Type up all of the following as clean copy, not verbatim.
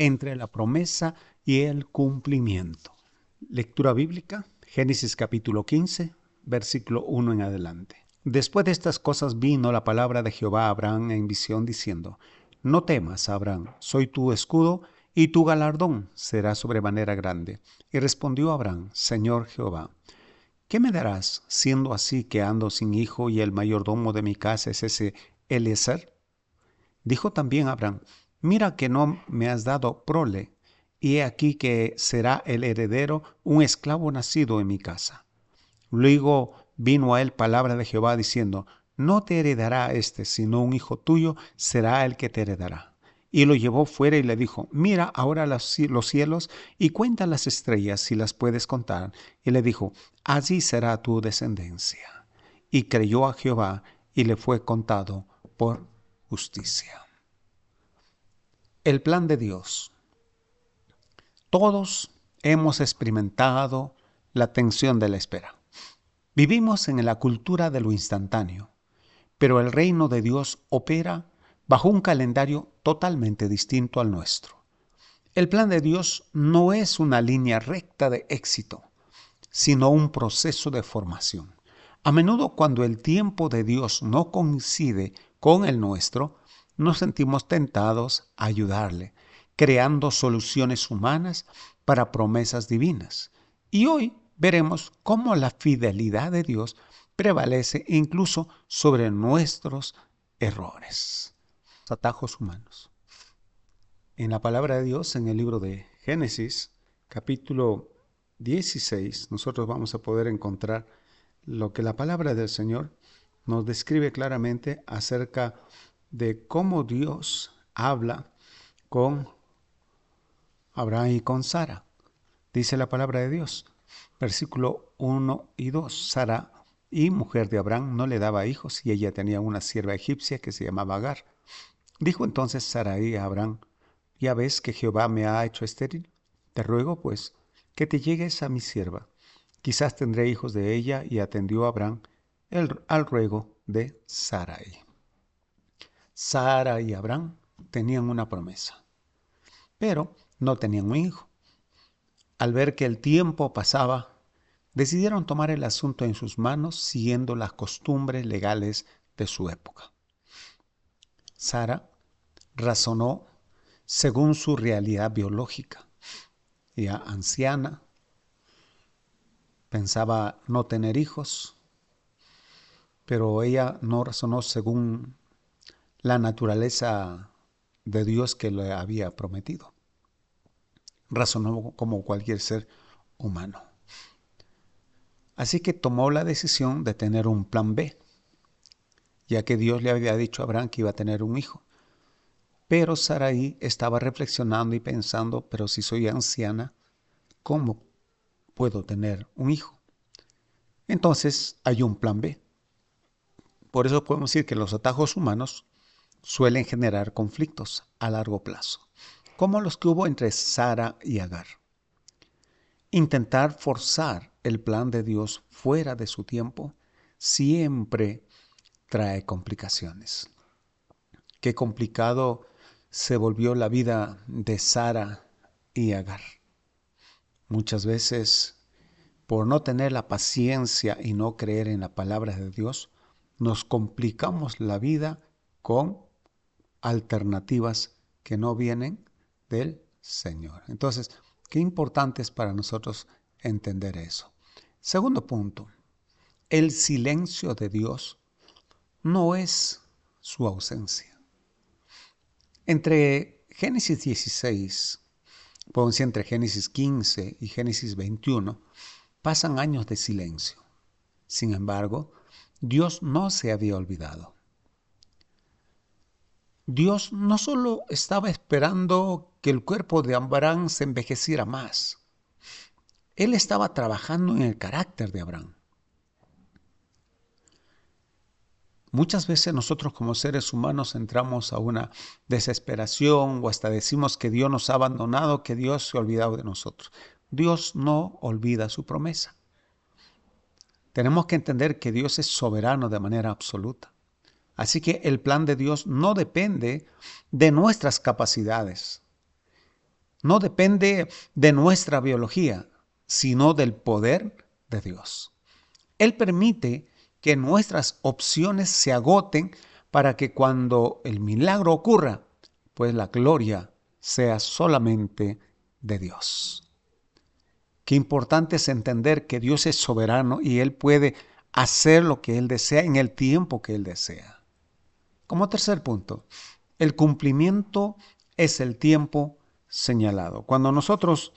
entre la promesa y el cumplimiento. Lectura bíblica, Génesis capítulo 15, versículo 1 en adelante. Después de estas cosas vino la palabra de Jehová a Abraham en visión diciendo: No temas, Abraham, soy tu escudo y tu galardón será sobremanera grande. Y respondió Abraham: Señor Jehová, ¿qué me darás, siendo así que ando sin hijo y el mayordomo de mi casa es ese Eliezer? Dijo también Abraham: Mira que no me has dado prole, y he aquí que será el heredero un esclavo nacido en mi casa. Luego vino a él palabra de Jehová diciendo: No te heredará éste, sino un hijo tuyo será el que te heredará. Y lo llevó fuera y le dijo: Mira ahora los cielos y cuenta las estrellas si las puedes contar. Y le dijo: Así será tu descendencia. Y creyó a Jehová y le fue contado por justicia. El plan de Dios. Todos hemos experimentado la tensión de la espera. Vivimos en la cultura de lo instantáneo, pero el reino de Dios opera bajo un calendario totalmente distinto al nuestro. El plan de Dios no es una línea recta de éxito, sino un proceso de formación. A menudo, cuando el tiempo de Dios no coincide con el nuestro, nos sentimos tentados a ayudarle, creando soluciones humanas para promesas divinas. Y hoy veremos cómo la fidelidad de Dios prevalece incluso sobre nuestros errores. Atajos humanos. En la palabra de Dios, en el libro de Génesis, capítulo 16, nosotros vamos a poder encontrar lo que la palabra del Señor nos describe claramente acerca de cómo Dios habla con Abraham y con Sara. Dice la palabra de Dios, versículo 1 y 2. Sara, y mujer de Abraham, no le daba hijos, y ella tenía una sierva egipcia que se llamaba Agar. Dijo entonces Sarai a Abraham: Ya ves que Jehová me ha hecho estéril. Te ruego, pues, que te llegues a mi sierva. Quizás tendré hijos de ella. Y atendió Abraham al ruego de Sarai. Sara y Abraham tenían una promesa, pero no tenían un hijo. Al ver que el tiempo pasaba, decidieron tomar el asunto en sus manos siguiendo las costumbres legales de su época. Sara razonó según su realidad biológica. Ya anciana, pensaba no tener hijos, pero ella no razonó según la naturaleza de Dios que le había prometido. Razonó como cualquier ser humano. Así que tomó la decisión de tener un plan B, ya que Dios le había dicho a Abraham que iba a tener un hijo. Pero Sarai estaba reflexionando y pensando: pero si soy anciana, ¿cómo puedo tener un hijo? Entonces hay un plan B. Por eso podemos decir que los atajos humanos suelen generar conflictos a largo plazo, como los que hubo entre Sara y Agar. Intentar forzar el plan de Dios fuera de su tiempo siempre trae complicaciones. Qué complicado se volvió la vida de Sara y Agar. Muchas veces, por no tener la paciencia y no creer en la palabra de Dios, nos complicamos la vida con alternativas que no vienen del Señor. Entonces, qué importante es para nosotros entender eso. Segundo punto, el silencio de Dios no es su ausencia. Entre Génesis 16, podemos decir entre Génesis 15 y Génesis 21, pasan años de silencio. Sin embargo, Dios no se había olvidado. Dios no solo estaba esperando que el cuerpo de Abraham se envejeciera más, Él estaba trabajando en el carácter de Abraham. Muchas veces nosotros como seres humanos entramos a una desesperación o hasta decimos que Dios nos ha abandonado, que Dios se ha olvidado de nosotros. Dios no olvida su promesa. Tenemos que entender que Dios es soberano de manera absoluta. Así que el plan de Dios no depende de nuestras capacidades. no depende de nuestra biología, sino del poder de Dios. Él permite que nuestras opciones se agoten para que cuando el milagro ocurra, pues la gloria sea solamente de Dios. Qué importante es entender que Dios es soberano y Él puede hacer lo que Él desea en el tiempo que Él desea. Como tercer punto, el cumplimiento es el tiempo señalado. Cuando nosotros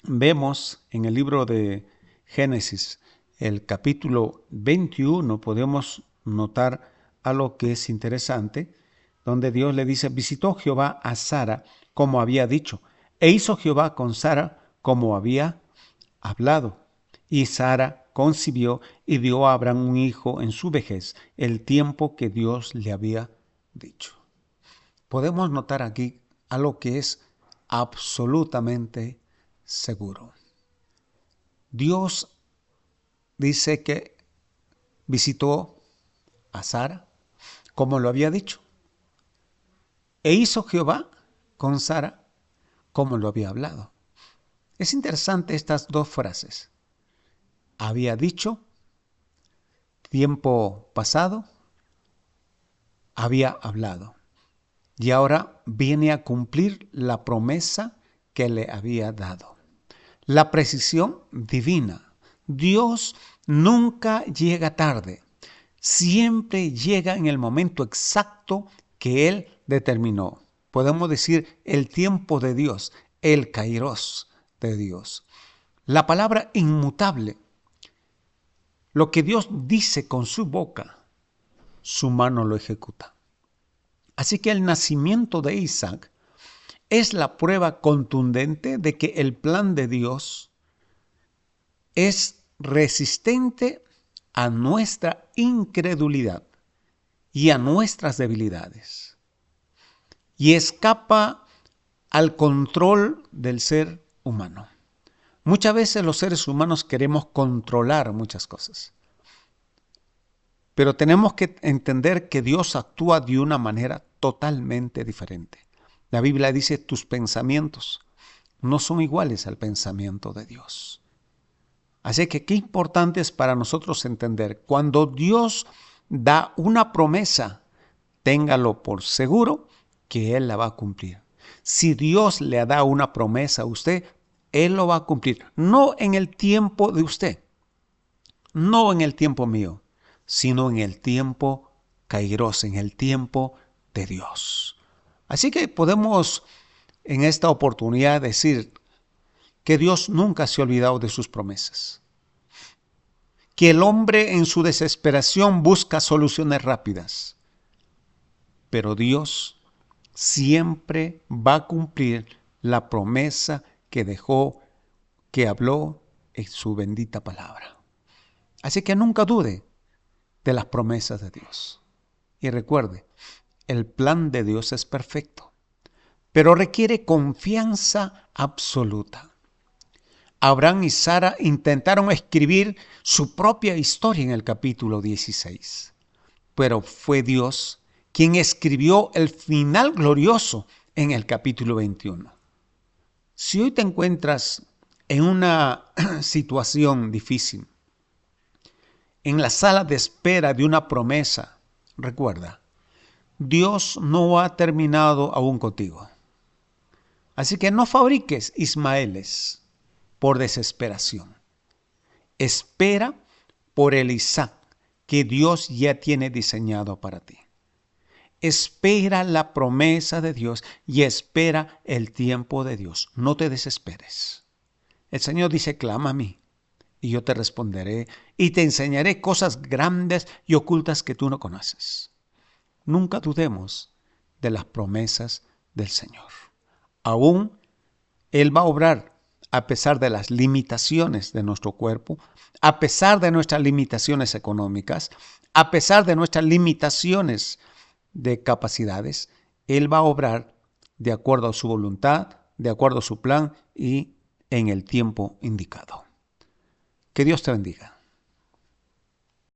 vemos en el libro de Génesis, el capítulo 21, podemos notar algo que es interesante, donde Dios le dice, visitó Jehová a Sara como había dicho, e hizo Jehová con Sara como había hablado. Y Sara concibió y dio a Abraham un hijo en su vejez, el tiempo que Dios le había dicho. Podemos notar aquí algo que es absolutamente seguro. Dios dice que visitó a Sara como lo había dicho. E hizo Jehová con Sara como lo había hablado. Es interesante estas dos frases. Había dicho, tiempo pasado, había hablado. Y ahora viene a cumplir la promesa que le había dado. La precisión divina. Dios nunca llega tarde. Siempre llega en el momento exacto que Él determinó. Podemos decir el tiempo de Dios, el kairos de Dios. La palabra inmutable. Lo que Dios dice con su boca, su mano lo ejecuta. Así que el nacimiento de Isaac es la prueba contundente de que el plan de Dios es resistente a nuestra incredulidad y a nuestras debilidades, y escapa al control del ser humano. Muchas veces los seres humanos queremos controlar muchas cosas, pero tenemos que entender que Dios actúa de una manera totalmente diferente. La Biblia dice, tus pensamientos no son iguales al pensamiento de Dios. Así que qué importante es para nosotros entender, cuando Dios da una promesa, téngalo por seguro que Él la va a cumplir. Si Dios le da una promesa a usted, Él lo va a cumplir. No en el tiempo de usted, no en el tiempo mío, sino en el tiempo kairos, en el tiempo de Dios. Así que podemos en esta oportunidad decir que Dios nunca se ha olvidado de sus promesas. Que el hombre en su desesperación busca soluciones rápidas. Pero Dios siempre va a cumplir la promesa que dejó, que habló en su bendita palabra. Así que nunca dude de las promesas de Dios. Y recuerde, el plan de Dios es perfecto, pero requiere confianza absoluta. Abraham y Sara intentaron escribir su propia historia en el capítulo 16, pero fue Dios quien escribió el final glorioso en el capítulo 21. Si hoy te encuentras en una situación difícil, en la sala de espera de una promesa, recuerda, Dios no ha terminado aún contigo. Así que no fabriques Ismaeles por desesperación. Espera por el Isaac que Dios ya tiene diseñado para ti. Espera la promesa de Dios y espera el tiempo de Dios. No te desesperes. El Señor dice, clama a mí y yo te responderé y te enseñaré cosas grandes y ocultas que tú no conoces. Nunca dudemos de las promesas del Señor. Aún Él va a obrar a pesar de las limitaciones de nuestro cuerpo, a pesar de nuestras limitaciones económicas, a pesar de nuestras limitaciones de capacidades. Él va a obrar de acuerdo a su voluntad, de acuerdo a su plan y en el tiempo indicado. Que Dios te bendiga.